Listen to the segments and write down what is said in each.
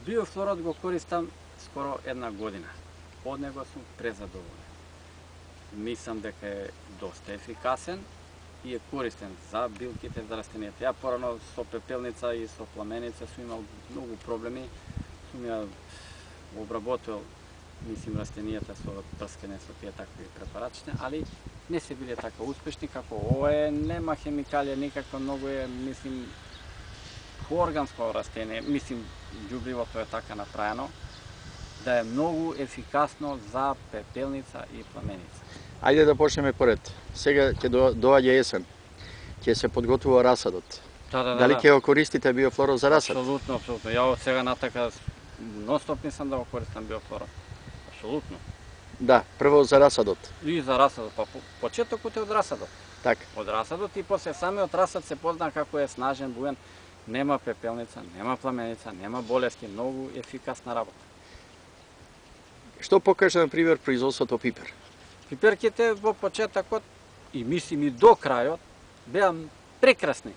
Биофлорот го користам скоро една година. Од него сум презадоволен. Мислам дека е доста ефикасен и е користен за билките, за растенијата. Ја порано со пепелница и со пламеница сум имал многу проблеми. Сум ја обработил, мислим, растенијата со прскање со тие такви препаратчиња, али не се биле така успешни како ова нема хемикалија никаква, многу е, мислим, органско растение, мислим, ѓубривото е така направено, да е многу ефикасно за пепелница и пламеница. Ајде да почнеме поред. Сега ќе доаѓа есен. Ќе се подготвува расадот. Дали ќе го користите биофлорот за расад? Апсолутно, апсолутно. Ја од сега натака нон-стоп не сам да го користам биофлорот. Апсолутно. Да, прво за расадот. И за расадот, па почетокот е од расадот. Така. Од расадот и после самиот расад се позна како е снажен, буен, нема пепелница, нема пламеница, нема болески, многу ефикасна работа. Што покажа, на пример, производството пипер? Пиперките во почетокот и мислим и до крајот беа прекрасни.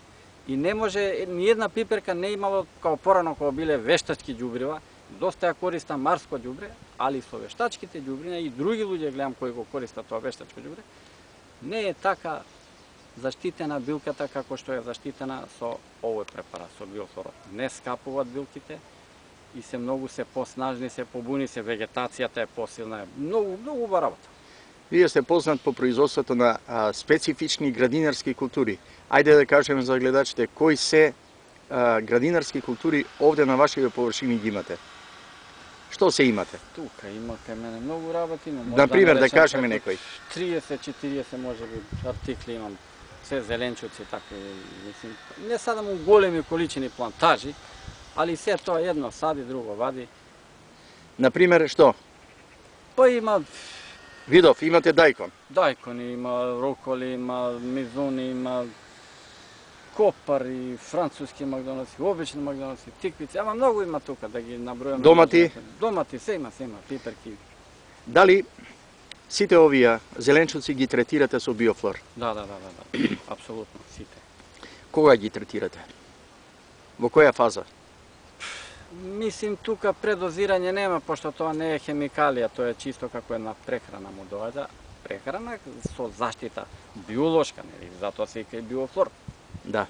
И не може, ни една пиперка не имало као порано кога биле вештачки ѓубрива, доста ја користам марско ѓубре, али со вештачките ѓубриња и други луѓе гледам кои го користат тоа вештачко ѓубре, не е така заштитена билката како што е заштитена со овој препарат, со биофлорот. Не скапуваат билките и се многу се поснажни, се побуни се, вегетацијата е посилна, многу убава работа. Вие сте познат по производството на специфични градинарски култури. Ајде да кажеме за гледачите кои се градинарски култури овде на вашите површини ги имате. Што се имате? Тука има кај мене многу работи, но например да кажеме некој. 30-40 можеби артикли имам. Се зеленчуци, така, мислим, не садам у големи количини плантажи, али се тоа едно сади, друго вади. Например, што? Па има видов, имате дајкон. Дајкони, има роколи, има мизуни, има копари, француски макдоноси, обични макдоноси, тиквици, ама многу има тука да ги набројам. Домати? Домати, се има, пиперки. Дали сите овие зеленчуци ги третирате со биофлор? Да. Апсолутно, сите. Кога ги третирате? Во која фаза? Мислим, тука предозирање нема, пошто тоа не е хемикалија, тоа е чисто како една прехрана му доаѓа. Прехрана со заштита биолошка, нели? Затоа се и биофлор. Да.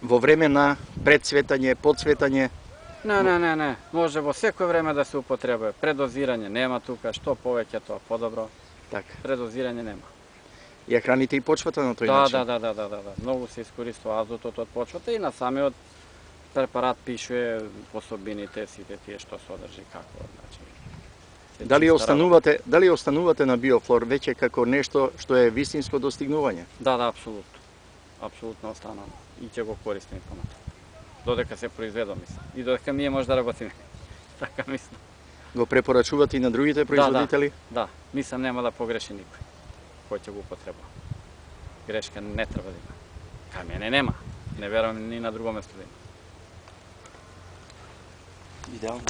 Во време на предцветање, подцветање? Не. Може во секој време да се употребува. Предозирање нема тука, што повеќе тоа подобро. Така. Предозирање нема. Ја храните и почвата на тој начин? Да. Многу се искористува азотот од почвата и на самиот препарат пишува особините сите тие што содржи како, значи. Дали останувате на биофлор веќе како нешто што е вистинско достигнување? Да, апсолутно. Апсолутно останам и ќе го користим понатаму. Додека се произведува, мислам. И додека ние може да работиме. Така мислам. Го препорачувате и на другите производители? Да. Мислам нема да погреши никој кој ќе го употребува. Грешка не треба да има. Кај мене нема. Не верувам ни на друго место да има. Идеално.